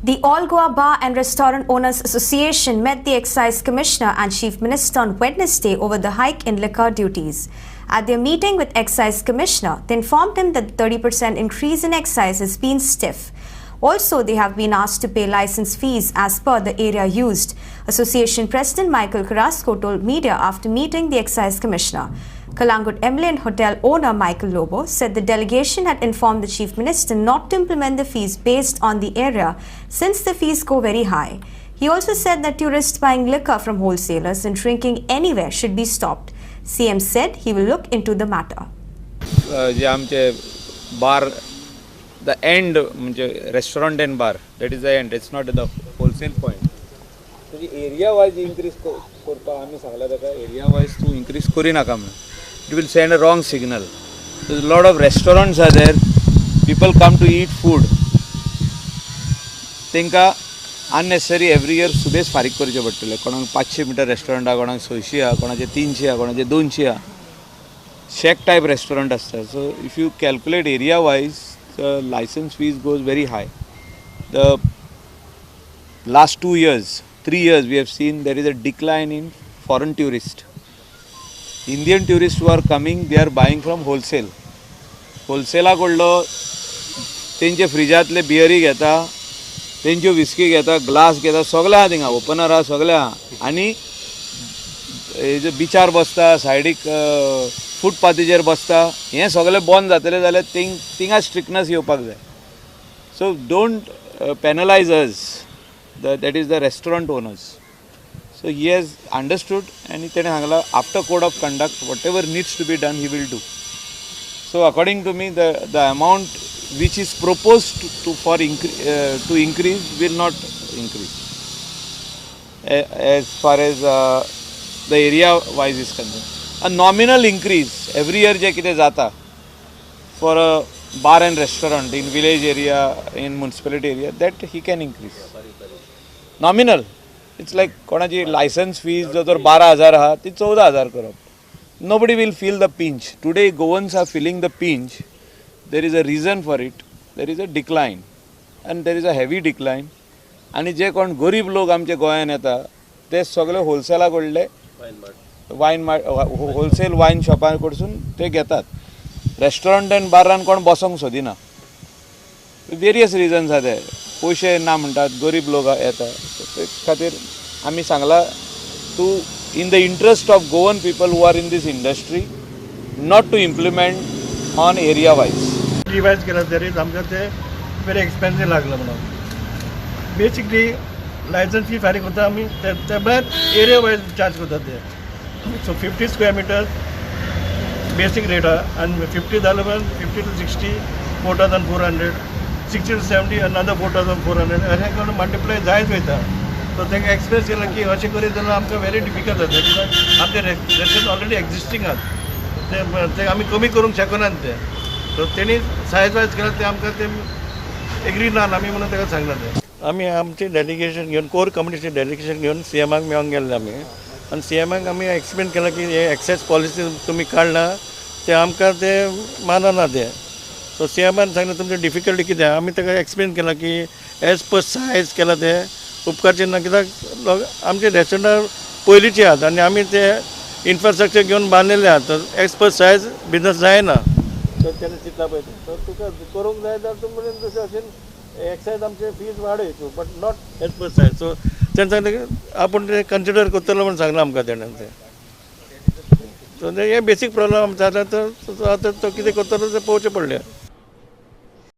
The All Goa Bar and Restaurant Owners Association met the Excise Commissioner and Chief Minister on Wednesday over the hike in liquor duties. At their meeting with Excise Commissioner, they informed him that the 30% increase in excise has been stiff. Also, they have been asked to pay license fees as per the area used. Association President Michael Carrasco told media after meeting the Excise Commissioner. Calangute and hotel owner Michael Lobo said the delegation had informed the Chief Minister not to implement the fees based on the area since the fees go very high. He also said that tourists buying liquor from wholesalers and drinking anywhere should be stopped. CM said he will look into the matter. Bar, the end, restaurant and bar, that is the end, it's not the wholesale point. So the area wise increase area wise to increase it will send a wrong signal. There's a lot of restaurants are there, people come to eat food. Think unnecessary every year subes farik करचे पडटले कोणाक 500 metre restaurant हा कोणाक 600 हा कोणाचे 300 हा कोणाचे 200 हा शेक टाइप रेस्टॉरंट असता. So if you calculate area wise the license fees goes very high. The last 2 years 3 years we have seen there is a decline in foreign tourists. Indian tourists who are coming, they are buying from wholesale. Wholesale कडलो तेंचे फ्रिजातले बियरी घेता, तेंच्यो whisky घेता, glass घेता, सगळे आहा थिंगा, opener आहा सगळे आहा. आनी हे बिचार बसता, सायडीक फुटपाथीचेर बसता, हें सगळें बंद जातलें जाल्यार थिंगा स्ट्रिक्टनेस येवपाक जाय. So don't penalize us, that is the restaurant owners. So he has understood and he has after code of conduct, whatever needs to be done, he will do. So according to me, the amount which is proposed to increase will not increase. As far as the area wise is concerned, a nominal increase every year je kite jata for a bar and restaurant in village area, in municipality area, that he can increase. Nominal. It's like कोणाची license fees जो 12,000 हा ती 14,000 करप. Nobody will feel the pinch. Today Goans are feeling the pinch. There is a reason for it. There is a decline, and there is a heavy decline. आणि जे कोण गरीब लोक आमचे गोंयांत येता ते सगळे होलसेला कडले वायन होलसेल वायन शॉपां कडसून ते घेतात. रेस्टॉरंट एंड बारान कोण बसोंक सोदिना. वेरियस रिजन्स आहा ते. पयशे ना म्हणटात, गरीब लोक येता. ते खातीर आमी सांगला to in the interest of Goan people who are in these industry not to implement on area wise. Revise केला तरी आमकां ते वेरी एक्सपेन्सीव लागलं म्हणून. बेसिकली लायसन्स फी फारीक करता आमी ते भायर एरिया वायज चार्ज करतात ते. सो 50 स्क्वेअर मिटर बेसिक रेट आहा आनी 50 जालें उपरांत 50 to 60 4,400, 60 to 70 another 4,400. अशें करून मल्टिप्लाय जायत वयता. सो तांकां एक्सप्रेस केलें की अशें करीत जाल्यार आमकां वेरी डिफिकल्ट जाता. कित्याक आमचे रेस्टॉरंट ऑलरेडी एक्जिस्टींग आहात ते आमी कमी करूंक शकनात ते. सो तेणी सायज वायज केल्यार ते आमकां ते एग्री ना आमी म्हणून ताका सांगला ते. आमी आमचे डेलिगेशन घेवन कोर कमिटीचें डेलिगेशन घेवन CMाक मेळोंक गेल्ले आमी आनी CMाक आमी एक्सप्लेन केलां की हे एक्सायज पॉलिसी तुमी काडला ते आमकां ते मानना ते. सो CMान सांगलें तुमचे डिफिकल्टी कितें आमी ताका एक्सप्लेन केलां की एज पर सायज केलां ते उपकारचें ना. कित्याक आमचे रेस्टॉरंटां पयलींचे आहात आनी आमी ते इन्फ्रास्ट्रक्चर घेवन बांदलेले आहात. तर एज पर सायज बिजनस जायना. तर तेणें चिंतला पळय तर तुका करूंक जाय जाल्यार तूं म्हणून तशें अशें एक्सायज आमचे फीज वाडय तूं but not as per size. So तेणें सांगलें की आपूण ते कन्सिडर करतलो म्हणून सांगलां आमकां तेणें ते. सो हे बेसीक प्रॉब्लम जाता तर आतां तो कितें करतलो तें पळोवचें पडलें.